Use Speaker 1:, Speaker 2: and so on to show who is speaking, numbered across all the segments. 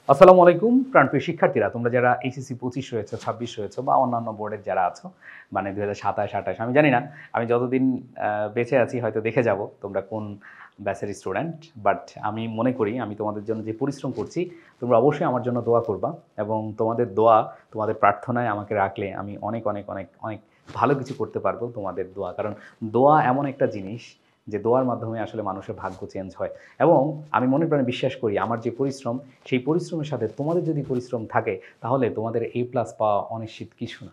Speaker 1: আসসালামু আলাইকুম প্রাণপ্রিয় শিক্ষার্থীরা, তোমরা যারা এইচএসসি 25 রয়েছে, 26 রয়েছে বা অন্যান্য বোর্ডের যারা আছো, মানে 2027, 28, আমি জানি না, আমি যতদিন বেঁচে আছি হয়তো দেখে যাব তোমরা কোন ব্যাচের স্টুডেন্ট। বাট আমি মনে করি আমি তোমাদের জন্য যে পরিশ্রম করছি, তোমরা অবশ্যই আমার জন্য দোয়া করবা, এবং তোমাদের দোয়া, তোমাদের প্রার্থনায় আমাকে রাখলে আমি অনেক অনেক অনেক অনেক ভালো কিছু করতে পারবো। তোমাদের দোয়া, কারণ দোয়া এমন একটা জিনিস যে দোয়ার মাধ্যমে আসলে মানুষের ভাগ্য চেঞ্জ হয়। এবং আমি মনে প্রাণে বিশ্বাস করি আমার যে পরিশ্রম, সেই পরিশ্রমের সাথে তোমাদের যদি পরিশ্রম থাকে তাহলে তোমাদের A+ পাওয়া অনিশ্চিত কিছু না।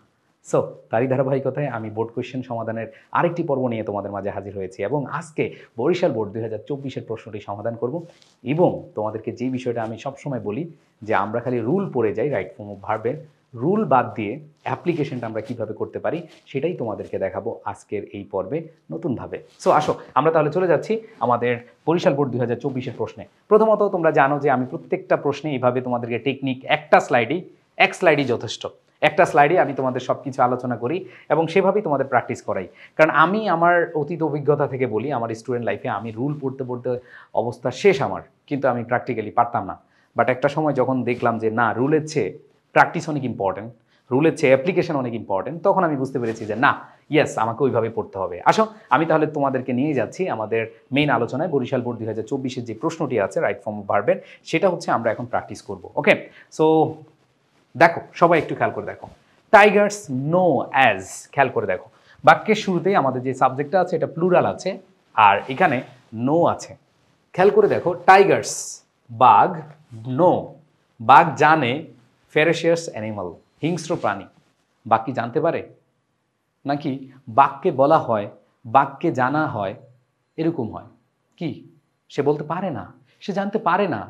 Speaker 1: সো তারই ধারাবাহিকতায় আমি বোর্ড কোয়েশ্চেন সমাধানের আরেকটি পর্ব নিয়ে তোমাদের মাঝে হাজির হয়েছি, এবং আজকে বরিশাল বোর্ড 2024-এর প্রশ্নটি সমাধান করব। এবং তোমাদেরকে যে বিষয়টা আমি সবসময় বলি যে আমরা খালি রুল পড়ে যাই, রাইট ফর্ম অফ ভার্বের রুল বাদ দিয়ে অ্যাপ্লিকেশনটা আমরা কীভাবে করতে পারি সেটাই তোমাদেরকে দেখাবো আজকের এই পর্বে নতুনভাবে। সো আসো আমরা তাহলে চলে যাচ্ছি আমাদের বরিশাল বোর্ড 2024-এর প্রশ্নে। প্রথমত তোমরা জানো যে আমি প্রত্যেকটা প্রশ্নে এইভাবে তোমাদেরকে টেকনিক এক স্লাইডই যথেষ্ট। একটা স্লাইডে আমি তোমাদের সব কিছু আলোচনা করি এবং সেভাবেই তোমাদের প্র্যাকটিস করাই। কারণ আমি আমার অতীত অভিজ্ঞতা থেকে বলি, আমার স্টুডেন্ট লাইফে আমি রুল পড়তে পড়তে অবস্থা শেষ আমার, কিন্তু আমি প্র্যাকটিক্যালি পারতাম না। বাট একটা সময় যখন দেখলাম যে না, রুলের চেয়ে প্র্যাকটিস অনেক ইম্পর্টেন্ট, রুলের চেয়ে অ্যাপ্লিকেশন অনেক ইম্পর্টেন্ট, তখন আমি বুঝতে পেরেছি যে না, ইয়েস, আমাকে ওইভাবে পড়তে হবে। আসো আমি তাহলে তোমাদেরকে নিয়ে যাচ্ছি আমাদের মেইন আলোচনায়। বরিশাল বোর্ড 2024-এর যে প্রশ্নটি আছে রাইট ফর্ম অফ ভার্বের, সেটা হচ্ছে আমরা এখন প্র্যাকটিস করব। ওকে, সো দেখো সবাই একটু খেয়াল করে দেখো, টাইগার্স নো অ্যাজ, খেয়াল করে দেখো বাক্যের শুরুতেই আমাদের যে সাবজেক্টটা আছে এটা প্লুরাল আছে, আর এখানে নো আছে। খেয়াল করে দেখো, টাইগার্স বাঘ, নো বাঘ জানে, ফেরেশিয়াস অ্যানিমাল হিংস্র প্রাণী। বাঘ কি জানতে পারে? নাকি বাঘকে বলা হয়, বাঘকে জানা হয়, এরকম হয়? কি সে বলতে পারে না, সে জানতে পারে না,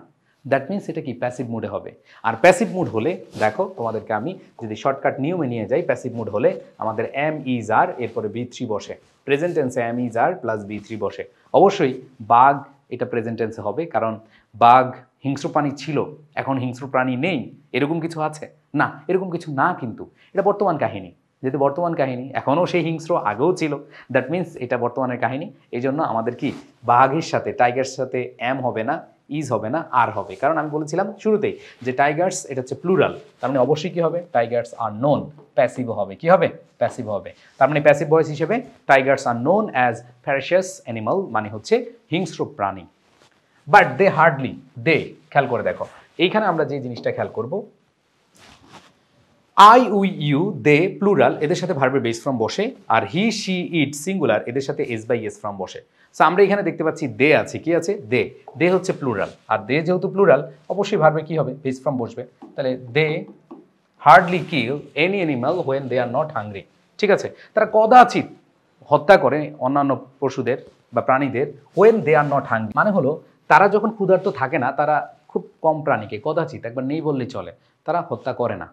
Speaker 1: দ্যাট মিনস এটা কি প্যাসিভ মুডে হবে। আর প্যাসিভ মুড হলে দেখো তোমাদেরকে আমি যদি শর্টকাট নিয়মে নিয়ে যাই, প্যাসিভ মুড হলে আমাদের এম ইজ আর এরপরে B3 বসে, প্রেজেন্ট টেন্সে M is R plus B3 বসে। অবশ্যই বাঘ এটা প্রেজেন্ট টেন্সে হবে, কারণ বাঘ হিংস্র প্রাণী ছিল, এখন হিংস্র প্রাণী নেই, এরকম কিছু আছে না, এরকম কিছু না, কিন্তু এটা বর্তমান কাহিনী। যেহেতু বর্তমান কাহিনী, এখনও সেই হিংস্র, আগেও ছিল, দ্যাট মিনস এটা বর্তমানের কাহিনী। এই জন্য আমাদের কি বাঘের সাথে টাইগার্স সাথে এম হবে না, ইজ হবে না, আর হবে। কারণ আমি বলেছিলাম শুরুতেই যে টাইগার্স এটা হচ্ছে প্লুরাল, তার মানে অবশ্যই কি হবে, টাইগার্স আর নোন, প্যাসিভ হবে। কি হবে? প্যাসিভ হবে। তার মানে প্যাসিভ ভয়েস হিসেবে tigers are known as ferocious animal, মানে হচ্ছে হিংস্র প্রাণী। বাট দে হার্ডলি, দে, খেয়াল করে দেখো এইখানে আমরা যে জিনিসটা খেয়াল করব, I we you they plural, এদের সাথে ভার্বের বেস ফর্ম বসে, আর হি শি ইট সিঙ্গুলার, এদের সাথে S/S ফর্ম বসে। সো আমরা এখানে দেখতে পাচ্ছি দে আছে, কি আছে? দে। দে হচ্ছে প্লুরাল, আর দে যেহেতু প্লুরাল অবশ্যই ভার্বে কি হবে, বেস ফর্ম বসবে। তাহলে they hardly kill any animal when they are not hungry. ঠিক আছে, তারা কদাচিৎ হত্যা করে অন্যান্য পশুদের বা প্রাণীদের, when they are not hungry মানে হলো তারা যখন ক্ষুধার্ত থাকে না, তারা খুব কম প্রাণীকে, কদাচিৎ, একবার নেই বললেই চলে, তারা হত্যা করে না।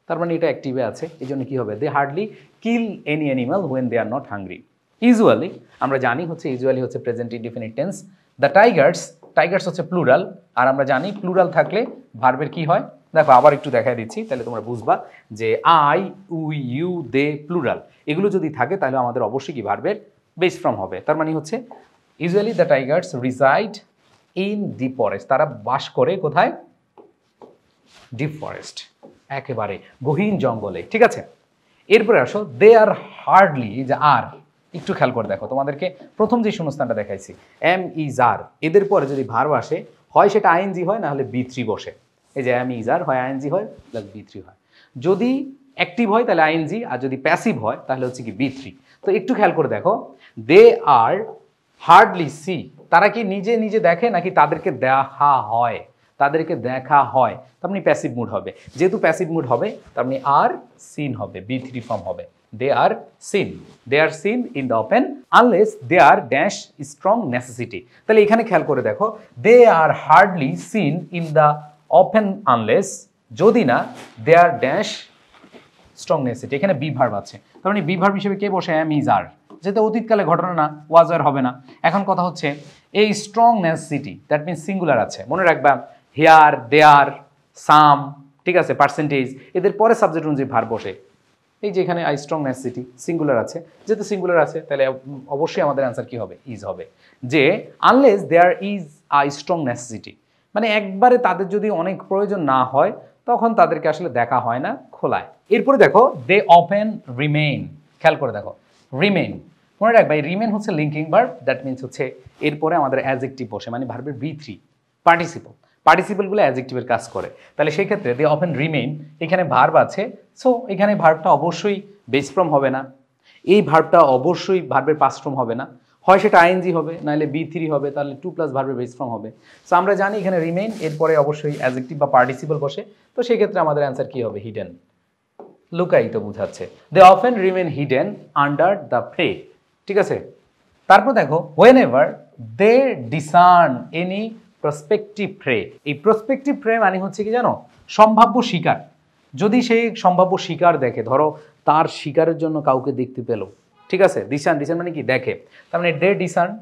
Speaker 1: তার মানে এটা অ্যাক্টিভে আছে, এই জন্য কী হবে, they hardly kill any animal when they are not hungry. Usually আমরা জানি হচ্ছে, ইউজুয়ালি হচ্ছে present indefinite tense. The tigers, tigers হচ্ছে প্লুরাল, আর আমরা জানি প্লুরাল থাকলে ভার্বের কি হয়, দেখো আবার একটু দেখাই দিচ্ছি, তাহলে তোমরা বুঝবা যে I we you they plural এগুলো যদি থাকে তাহলে আমাদের অবশ্যই কি ভার্বের বেস ফর্ম হবে। তার মানে হচ্ছে usually the tigers reside in deep forest, তারা বাস করে কোথায়? ডিপ ফরেস্ট, একেবারে গহীন জঙ্গলে। ঠিক আছে, এরপরে আসো, দে আর হার্ডলি, এই যে আর, একটু খেয়াল করে দেখো, তোমাদেরকে প্রথম যে শূন্যস্থানটা দেখাইছি এম ইজ আর, এদের পরে যদি ভার্ব আসে হয় সেটা আইএনজি হয়, না হলে B3 বসে। এই যে এম ইজ আর হয় আইএনজি হয় প্লাস B3 হয়। যদি অ্যাক্টিভ হয় তাহলে আইএনজি, আর যদি প্যাসিভ হয় তাহলে হচ্ছে কি B3। তো একটু খেয়াল করে দেখো, দে আর হার্ডলি সি, তারা কি নিজে নিজে দেখে নাকি তাদেরকে দেখা হয়? তাদেরকে দেখা হয়, তার মানে প্যাসিভ মুড হবে। যেহেতু প্যাসিভ মুড হবে তার মানে আর সিন হবে, B3 ফর্ম হবে। They are seen, they are seen in the open unless they are dash strong necessity. তাহলে এখানে খেয়াল করে দেখো, they are hardly seen in the open unless, যদি না they are dash strong necessity, এখানে বি ভার্ব আছে, তার মানে বি ভার্ব হিসেবে কে বসে? এম ইজ আর, যেহেতু অতীতকালে ঘটনা না, ওয়াজ আর হবে না। এখন কথা হচ্ছে এই strong necessity, that means singular আছে, মনে রাখবা হেয়ার, দেয়ার, সাম, ঠিক আছে, পার্সেন্টেজ, এদের পরে সাবজেক্ট অনুযায়ী ভার্ব বসে। এই যে এখানে আই স্ট্রং নেসেসিটি, সিঙ্গুলার আছে, যেহেতু সিঙ্গুলার আছে তাহলে অবশ্যই আমাদের অ্যান্সার কি হবে? ইজ হবে। যে unless there is I strong necessity, মানে একবারে তাদের যদি অনেক প্রয়োজন না হয় তখন তাদেরকে আসলে দেখা হয় না খোলায়। এরপরে দেখো দে অফেন রিমেইন, খেয়াল করে দেখো রিমেইন, মনে রাখবা এই রিমেইন হচ্ছে লিঙ্কিং ভার্ব, দ্যাট মিনস হচ্ছে এরপরে আমাদের অ্যাডজেক্টিভ বসে, মানে ভার্বের V3 পার্টিসিপল, পার্টিসিপলগুলো অ্যাডজেক্টিভের কাজ করে। তাহলে সেই ক্ষেত্রে দে অফেন রিমেইন, এখানে ভার্ব আছে, সো এখানে ভার্বটা অবশ্যই বেস ফর্ম হবে না, এই ভার্বটা অবশ্যই ভার্বের পাস্ট ফর্ম হবে না, হয় সেটা আইএনজি হবে, নাহলে V3 হবে, তাহলে 2 প্লাস ভার্বের বেস ফর্ম হবে। সো আমরা জানি এখানে রিমেইন এরপরে অবশ্যই অ্যাডজেক্টিভ বা পার্টিসিপল বসে, তো সেই ক্ষেত্রে আমাদের অ্যান্সার কি হবে? হিডেন, লুকায়িত বোঝাচ্ছে। They often remain hidden under the prey, ঠিক আছে। তারপর দেখো whenever they discern any prospective prey, এই প্রসপেক্টিভ প্রে মানে হচ্ছে কি জানো, সম্ভাব্য শিকার। যদি সেই সম্ভাব্য শিকার দেখে, ধরো তার শিকারের জন্য কাউকে দেখতে পেলো, ঠিক আছে, ডিসার্ন, ডিসার্ন মানে কি দেখে, তার মানে দে ডিসার্ন,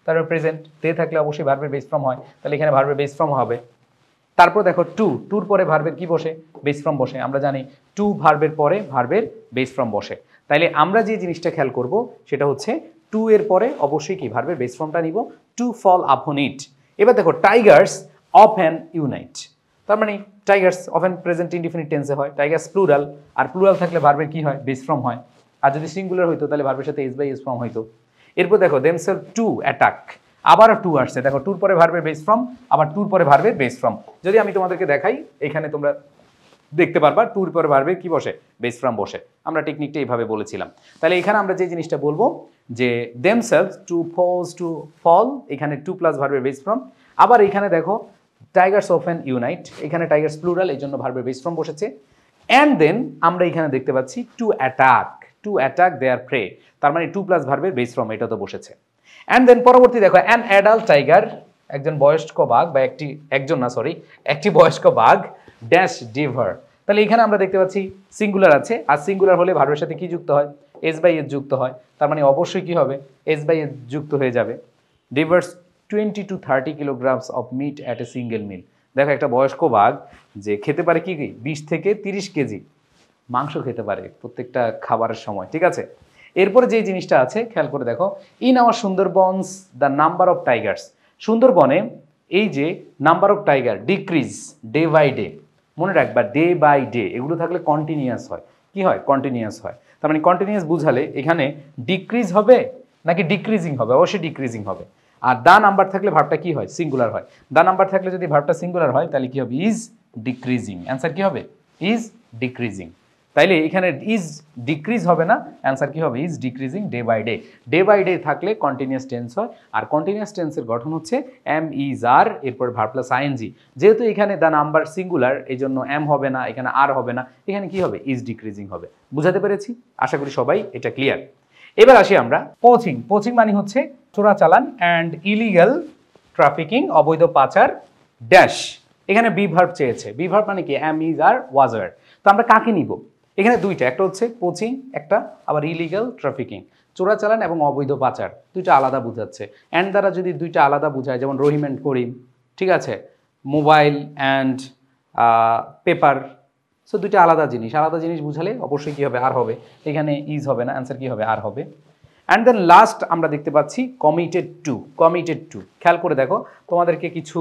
Speaker 1: তারপর প্রেজেন্ট, দে থাকলে অবশ্যই ভার্বের বেস ফর্ম হয়, তাহলে এখানে ভার্বের বেস ফর্ম হবে। তারপর দেখো টু, টুর পরে ভার্বের কি বসে? বেস ফর্ম বসে। আমরা জানি টু ভার্বের পরে ভার্বের বেস ফর্ম বসে, তাইলে আমরা যে জিনিসটা খেয়াল করব সেটা হচ্ছে টু এর পরে অবশ্যই কি ভার্বের বেস ফর্মটা নিব, টু ফল আপন ইট। এবার দেখো টাইগার্স অফেন ইউনাইট, তার মানে টাইগার্স অফেন প্রেজেন্ট ইনডিফিনিট টেন্সে হয়, টাইগার্স প্লুরাল, আর প্লুরাল থাকলে ভার্বের কি হয়? বেস ফর্ম হয়, আর যদি সিঙ্গুলার হইতো তাহলে ভার্বের সাথে এস বাই এস ফর্ম হইতো। এরপর দেখো দেমসেলফ টু অ্যাটাক, আবারও টু আসছে, দেখো টুর পরে ভার্বের বেস ফর্ম, আবার টুর পরে ভার্বের বেস ফর্ম। যদি আমি তোমাদেরকে দেখাই, এখানে তোমরা দেখতে পারবা টুর পরে ভার্বের কি বসে? বেস ফর্ম বসে। আমরা টেকনিকটা এইভাবে বলেছিলাম। তাহলে এখানে আমরা যে জিনিসটা বলবো যে themself to falls to fall, এখানে টু প্লাস ভার্বের বেস ফর্ম। আবার এখানে দেখো টাইগার্স অফেন ইউনাইট, এখানে টাইগার্স প্লুরাল, এই জন্য ভার্বের বেস ফর্ম বসেছে। অ্যান্ড দেন আমরা এখানে দেখতে পাচ্ছি টু অ্যাটাক দেয়ার প্রে, তার মানে টু প্লাস ভার্বের বেস ফর্ম, এটা তো বসেছে। অ্যান্ড দেন পরবর্তী দেখো অ্যান অ্যাডাল্ট টাইগার, একজন বয়স্ক বাঘ বা একটি বয়স্ক বাঘ ড্যাশ ডিভার, তাহলে এখানে আমরা দেখতে পাচ্ছি সিঙ্গুলার আছে, আর সিঙ্গুলার হলে ভার্বের সাথে কি যুক্ত হয়? এস বাই এস যুক্ত হয়, তার মানে অবশ্যই কি হবে? এস বাই এস যুক্ত হয়ে যাবে। Devours 20 to 30 kilograms of meat at a single meal, দেখো একটা বয়স্ক বাঘ যে খেতে পারে কি 20 থেকে 30 কেজি মাংস খেতে পারে প্রত্যেকটা খাবারের সময়, ঠিক আছে। এরপরে যে জিনিসটা আছে খেয়াল করে দেখো, in our Sundarbans the number of tigers, সুন্দরবনে এই যে number of tiger decrease day by day, মনে রাখবা ডে বাই ডে এগুলো থাকলে কন্টিনিউয়াস হয়, কি হয়? কন্টিনিউয়াস হয়। তার মানে কন্টিনিউয়াস বুঝালে এখানে ডিক্রিজ হবে নাকি ডিক্রিজিং হবে? অবশ্যই ডিক্রিজিং হবে। আর দা নাম্বার থাকলে ভার্বটা কি হয়? সিঙ্গুলার হয়। দা নাম্বার থাকলে যদি ভার্বটা সিঙ্গুলার হয় তাহলে কি হবে? ইজ ডিক্রিজিং, অ্যান্সার কি হবে? Is decreasing. তাইলে এখানে ইজ ডিক্রিজ হবে না, অ্যান্সার কি হবে? Is decreasing day by day. Day by day থাকলে কন্টিনিউয়াস টেন্স হয়, আর কন্টিনিউয়াস টেন্সের গঠন হচ্ছে এম ইজ আর, এরপর ভার্ব প্লাস আইএনজি। যেহেতু এখানে দ্য নাম্বার সিঙ্গুলার, এই জন্য এম হবে না, এখানে আর হবে না, এখানে কি হবে? ইজ ডিক্রিজিং হবে। বুঝাতে পেরেছি? আশা করি সবাই এটা ক্লিয়ার। এবার আসি আমরা পোচিং। পোচিং মানে হচ্ছে চোরাচালান, অ্যান্ড ইলিগাল ট্রাফিকিং, অবৈধ পাচার ড্যাশ, এখানে বি ভার্ব চেয়েছে। বি ভার্ব মানে কি? এম ইজ আর ওয়াজ আর। তো আমরা কাকে নিব? এখানে দুইটা, একটা হচ্ছে পোচিং, একটা আবার ইলিগাল ট্রাফিকিং, চোরাচালান এবং অবৈধ পাচার, দুইটা আলাদা বুঝাচ্ছে। অ্যান্ড দ্বারা যদি দুইটা আলাদা বুঝায়, যেমন রহিম অ্যান্ড করিম, ঠিক আছে, মোবাইল অ্যান্ড পেপার, সো দুইটা আলাদা জিনিস, আলাদা জিনিস বুঝালে অবশ্যই কী হবে? আর হবে, এখানে ইজ হবে না, অ্যান্সার কী হবে? আর হবে। অ্যান্ড দেন লাস্ট আমরা দেখতে পাচ্ছি কমিটেড টু। কমিটেড টু, খেয়াল করে দেখো, তোমাদেরকে কিছু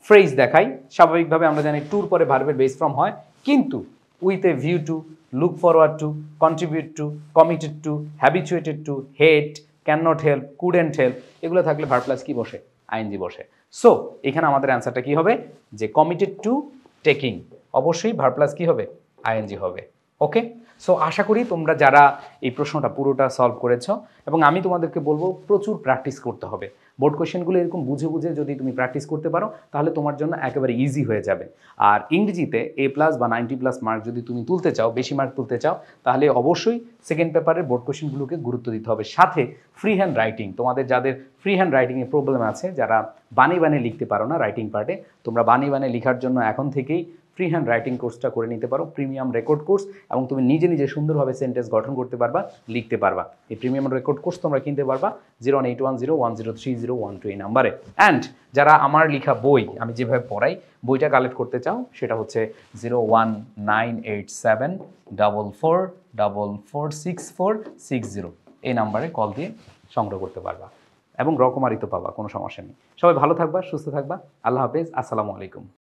Speaker 1: ফ্রেজ দেখাই। স্বাভাবিকভাবে আমরা জানি টুর পরে ভার্বের বেস ফর্ম হয়, কিন্তু with a view to, look forward to, contribute to, committed to, habituated to, hate, can not help, couldn't help, এগুলো থাকলে ভার্ব প্লাস কি বসে? আইএনজি বসে। সো এখানে আমাদের অ্যান্সারটা কি হবে? যে কমিটেড টু টেকিং, অবশ্যই ভার্ব প্লাস কি হবে? আইএনজি হবে। ওকে, সো আশা করি তোমরা যারা এই প্রশ্নটা পুরোটা সলভ করেছো, এবং আমি তোমাদেরকে বলবো প্রচুর প্র্যাকটিস করতে হবে। বোর্ড কোয়েশ্চেনগুলো এরকম বুঝে বুঝে যদি তুমি প্র্যাকটিস করতে পারো তাহলে তোমার জন্য একেবারে ইজি হয়ে যাবে। আর ইংরেজিতে এ প্লাস বা 90+ মার্ক যদি তুমি তুলতে চাও, বেশি মার্ক তুলতে চাও, তাহলে অবশ্যই সেকেন্ড পেপারের বোর্ড কোয়েশ্চেনগুলোকে গুরুত্ব দিতে হবে। সাথে ফ্রি হ্যান্ড রাইটিং, তোমাদের যাদের ফ্রি হ্যান্ড রাইটিংয়ে প্রবলেম আছে, যারা বানিয়ে বানিয়ে লিখতে পারো না রাইটিং পার্টে, তোমরা বানিয়ে বানিয়ে লেখার জন্য এখন থেকেই ফ্রি হ্যান্ড রাইটিং কোর্সটা করে নিতে পারো, প্রিমিয়াম রেকর্ড কোর্স, এবং তুমি নিজে নিজে সুন্দরভাবে সেন্টেন্স গঠন করতে পারবা, লিখতে পারবা। এই প্রিমিয়াম রেকর্ড কোর্স তোমরা কিনতে পারবা 01810103012 এই নাম্বারে। অ্যান্ড যারা আমার লেখা বই আমি যেভাবে পড়াই, বইটা কালেক্ট করতে চাও, সেটা হচ্ছে 0198744446460 এই নাম্বারে কল দিয়ে সংগ্রহ করতে পারবা। এবং রকমারি তো পাবা, কোনো সমস্যা নেই। সবাই ভালো থাকবা, সুস্থ থাকবা। আল্লাহ হাফেজ, আসসালামু আলাইকুম।